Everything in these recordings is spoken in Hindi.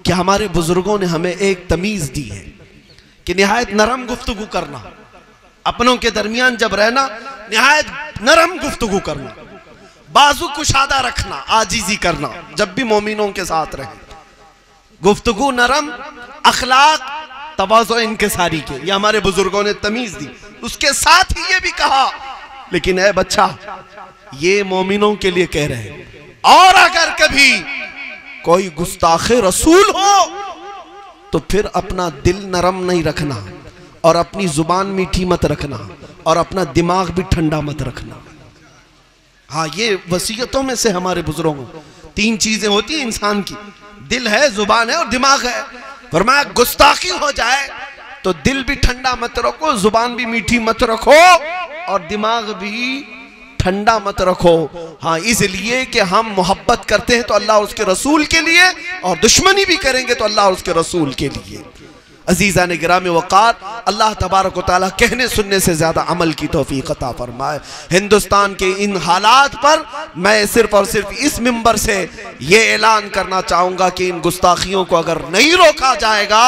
कि हमारे बुजुर्गों ने हमें एक तमीज दी है कि निहायत नरम गुफ्तगू करना, अपनों के दरमियान जब रहना निहायत नरम गुफ्तगू करना, बाजू कुशादा रखना, आजीजी करना, जब भी मोमिनों के साथ रहे गुफ्तगू नरम, अखलाक तवाज़ो इनकिसारी के, ये हमारे बुजुर्गों ने तमीज दी। उसके साथ ही ये भी कहा, लेकिन ए बच्चा ये मोमिनों के लिए कह रहे हैं, और अगर कभी कोई गुस्ताखे रसूल हो तो फिर अपना दिल नरम नहीं रखना और अपनी जुबान मीठी मत रखना और अपना दिमाग भी ठंडा मत रखना। हाँ, ये वसीयतों में से हमारे बुजुर्गों, 3 चीजें होती हैं इंसान की, दिल है, जुबान है और दिमाग है। फरमाया गुस्ताखी हो जाए तो दिल भी ठंडा मत रखो, जुबान भी मीठी मत रखो और दिमाग भी ठंडा मत रखो। हाँ, इसलिए कि हम मोहब्बत करते हैं तो अल्लाह और उसके रसूल के लिए, और दुश्मनी भी करेंगे तो अल्लाह और उसके रसूल के लिए। अजीज़ान गिरामी वक़ार, अल्लाह तबारक व तआला कहने सुनने से ज़्यादा अमल की तौफीक अता फरमाए। हिंदुस्तान के इन हालात पर मैं सिर्फ और सिर्फ इस मिंबर से ये ऐलान करना चाहूँगा कि इन गुस्ताखियों को अगर नहीं रोका जाएगा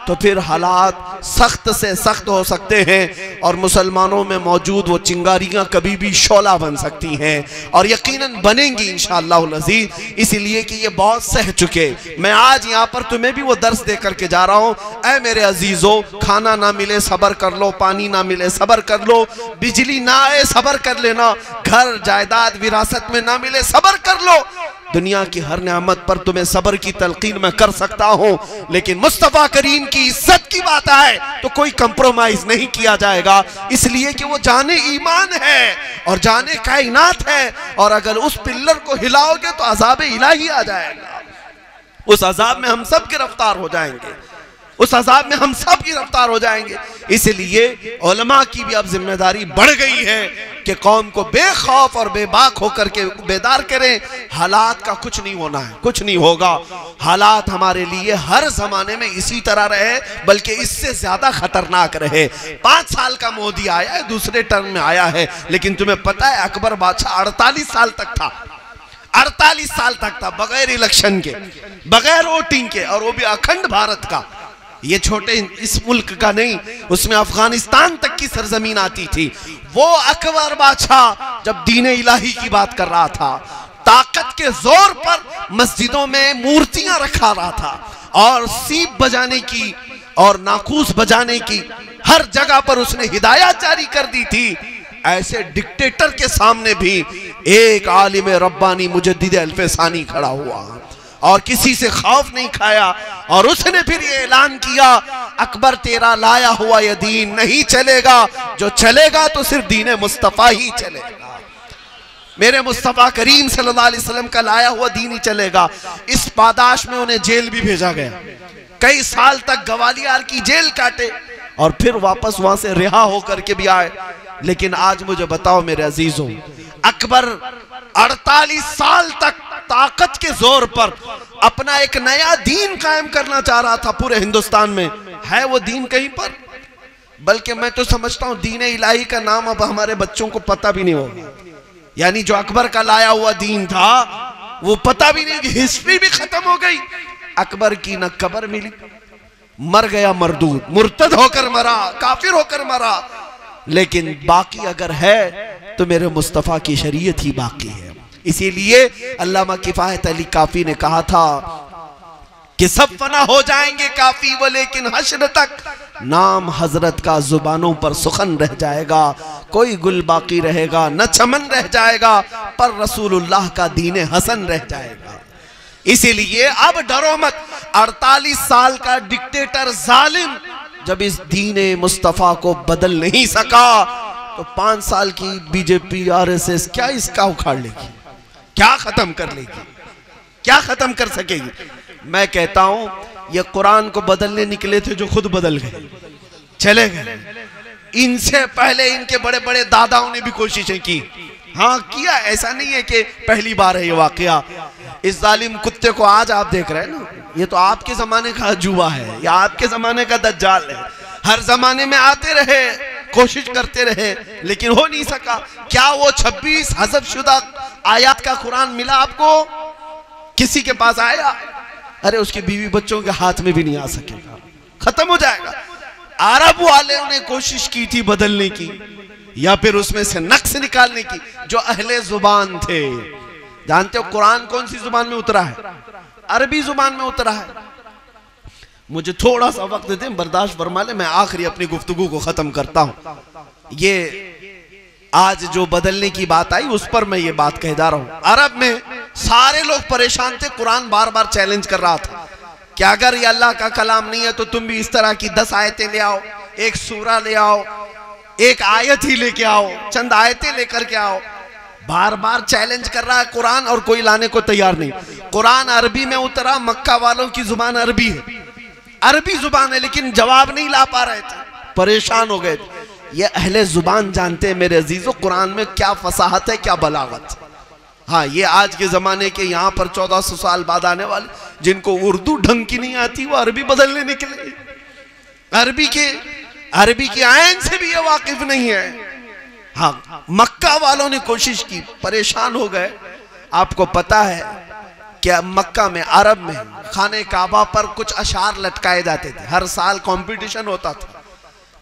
तो फिर हालात सख्त से सख्त हो सकते हैं और मुसलमानों में मौजूद वो चिंगारियाँ कभी भी शोला बन सकती हैं और यकीनन बनेंगी इंशाअल्लाह अज़ीज़। इसलिए कि ये बहुत सह चुके। मैं आज यहाँ पर तुम्हें भी वो दर्स दे करके जा रहा हूँ, ऐ मेरे अजीज़ों, खाना ना मिले सब्र कर लो, पानी ना मिले सब्र कर लो, बिजली ना आए सब्र कर लेना, घर जायदाद विरासत में ना मिले सब्र कर लो। दुनिया की हर नेमत पर तुम्हें सब्र की तलकीन मैं कर सकता हूं, लेकिन मुस्तफ़ा करीम की इज्जत की बात आए तो कोई कंप्रोमाइज नहीं किया जाएगा, इसलिए कि वो जाने ईमान है और जाने कायनात है, और अगर उस पिल्लर को हिलाओगे तो अज़ाब इलाही आ जाएगा। उस अज़ाब में हम सब गिरफ्तार हो जाएंगे, उस अज़ाब में हम सब गिरफ्तार हो जाएंगे। इसलिए उलमा की भी अब जिम्मेदारी बढ़ गई है कि कौम को बेखौफ और बेबाक होकर के बेदार करें। हालात का कुछ नहीं होना है, कुछ नहीं होगा। हालात हमारे लिए हर जमाने में इसी तरह रहे, बल्कि इससे ज्यादा खतरनाक रहे। 5 साल का मोदी आया है, दूसरे टर्म में आया है, लेकिन तुम्हें पता है अकबर बादशाह 48 साल तक था, 48 साल तक था, बगैर इलेक्शन के, बगैर वोटिंग के, और वो भी अखंड भारत का, ये छोटे इस मुल्क का नहीं, उसमें अफगानिस्तान तक की सरजमीन आती थी। वो अकबर बादशाह जब दीन इलाही की बात कर रहा था, ताकत के जोर पर मस्जिदों में मूर्तियां रखा रहा था और सीप बजाने की और नाकूस बजाने की हर जगह पर उसने हिदायत जारी कर दी थी। ऐसे डिक्टेटर के सामने भी एक आलिम रब्बानी मुजद्दिद अल्फसानी खड़ा हुआ और किसी से खौफ नहीं खाया, और उसने फिर ये ऐलान किया, अकबर तेरा लाया हुआ यह दीन नहीं चलेगा, जो चलेगा तो सिर्फ दीन मुस्तफ़ा ही चलेगा, मेरे मुस्तफ़ा करीम सल्लल्लाहु अलैहि वसल्लम का लाया हुआ दीन ही चलेगा। इस पादाश में उन्हें जेल भी भेजा गया, कई साल तक ग्वालियर की जेल काटे और फिर वापस वहां से रिहा होकर के भी आए। लेकिन आज मुझे बताओ मेरे अजीजों, अकबर 48 साल तक ताकत के जोर पर अपना एक नया दीन कायम करना चाह रहा था पूरे हिंदुस्तान में। है वो दीन कहीं पर? बल्कि मैं तो समझता हूं दीन इलाही का नाम अब हमारे बच्चों को पता भी नहीं होगा। यानी जो अकबर का लाया हुआ दीन था वो पता भी नहीं, हिस्ट्री भी खत्म हो गई। अकबर की न कब्र मिली, मर गया मरदूद, मुर्तद होकर मरा, काफिर होकर मरा। लेकिन बाकी अगर है तो मेरे मुस्तफ़ा की शरीयत ही बाकी है। इसीलिए अल्लामा किफायत अली काफी ने कहा था कि सब फना हो जाएंगे काफी वो, लेकिन हश्र तक नाम हजरत का जुबानों पर सुखन रह जाएगा। कोई गुल बाकी रहेगा न चमन रह जाएगा, पर रसूलुल्लाह का दीन हसन रह जाएगा। इसीलिए अब डरो मत। 48 साल का डिक्टेटर जालिम जब इस दीन मुस्तफ़ा को बदल नहीं सका तो 5 साल की बीजेपी आरएसएस क्या इसका उखाड़ लेगी, क्या खत्म कर लेगी, क्या खत्म कर सकेगी? मैं कहता हूं ये कुरान को बदलने निकले थे जो खुद बदल गए, चले गए। इनसे पहले इनके बड़े बड़े दादाओं ने भी कोशिशें की, हाँ किया, ऐसा नहीं है कि पहली बार है ये वाकया। इस जालिम कुत्ते को आज आप देख रहे हैं ना, ये तो आपके जमाने का अजूबा है, या आपके जमाने का दज्जाल है। हर जमाने में आते रहे, कोशिश करते रहे, लेकिन हो नहीं सका। क्या वो 26 हज़फ शुदा आयात का कुरान मिला आपको? किसी के पास आया? अरे उसके बीवी बच्चों के हाथ में भी नहीं आ सकेगा, खत्म हो जाएगा। अरब वालों ने कोशिश की थी बदलने की, या फिर उसमें से नक्स निकालने की, जो अहले जुबान थे। जानते हो कुरान कौन सी जुबान में उतरा है? अरबी जुबान में उतरा है। मुझे थोड़ा सा वक्त दें, बर्दाश्त फरमा ले, मैं आखिरी अपनी गुफ्तगू को खत्म करता हूं। ये आज जो बदलने की बात आई उस पर मैं ये बात कह जा रहा हूं। अरब में सारे लोग परेशान थे, कुरान बार बार चैलेंज कर रहा था कि अगर ये अल्लाह का कलाम नहीं है तो तुम भी इस तरह की 10 आयतें ले आओ, एक सूरा ले आओ, एक आयत ही लेके आओ, चंद आयतें लेकर के आओ। बार बार चैलेंज कर रहा है कुरान, और कोई लाने को तैयार नहीं। कुरान अरबी में उतरा, मक्का वालों की जुबान अरबी है, अरबी जुबान है, लेकिन जवाब नहीं ला पा रहे थे, परेशान हो गए। ये अहले जुबान जानते हैं मेरे अजीजों कुरान में क्या फसाहत है, क्या बलागत। हाँ, ये आज के जमाने के यहाँ पर 1400 साल बाद आने वाले जिनको उर्दू ढंग की नहीं आती, वो अरबी बदलने निकले। अरबी की आयन से भी ये वाकिफ नहीं है। हाँ, मक्का वालों ने कोशिश की, परेशान हो गए। आपको पता है कि मक्का में, अरब में खाने काबा पर कुछ अशार लटकाए जाते थे। हर साल कंपटीशन होता था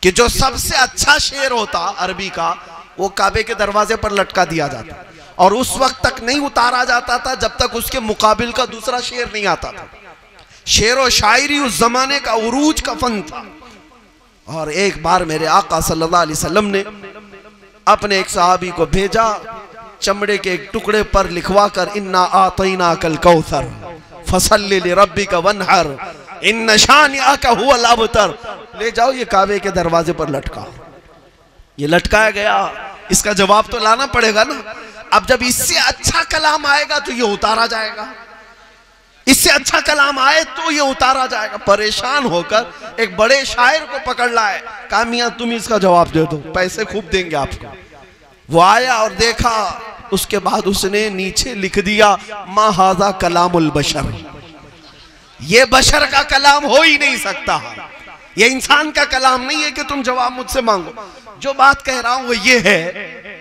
कि जो सबसे अच्छा शेर होता अरबी का, वो काबे के दरवाजे पर लटका दिया जाता, और उस वक्त तक नहीं उतारा जाता था जब तक उसके मुकाबिल का दूसरा शेर नहीं आता था। शेर और शायरी उस जमाने का उरूज का फन था। और एक बार मेरे आका सल्लल्लाहु अलैहि वसल्लम ने अपने एक सहाबी को भेजा, चमड़े के एक टुकड़े पर लिखवा कर, इन्ना आतैना कल कौसर फसल्लि लिरब्बिका वन्हर इन्न शानिअका हुवल अबतर। ले जाओ, ये काबे के दरवाजे पर लटका। ये लटकाया गया, इसका जवाब तो लाना पड़ेगा ना। अब जब इससे अच्छा कलाम आएगा तो ये उतारा जाएगा, इससे अच्छा कलाम आए तो ये उतारा जाएगा। परेशान होकर एक बड़े शायर को पकड़ लाए, कहा मियां तुम इसका जवाब दे दो, पैसे खूब देंगे आपको। वो आया और देखा, उसके बाद उसने नीचे लिख दिया, मा हाजा कलामुल बशर, ये बशर का कलाम हो ही नहीं सकता, ये इंसान का कलाम नहीं है कि तुम जवाब मुझसे मांगो। जो बात कह रहा हूं वो ये है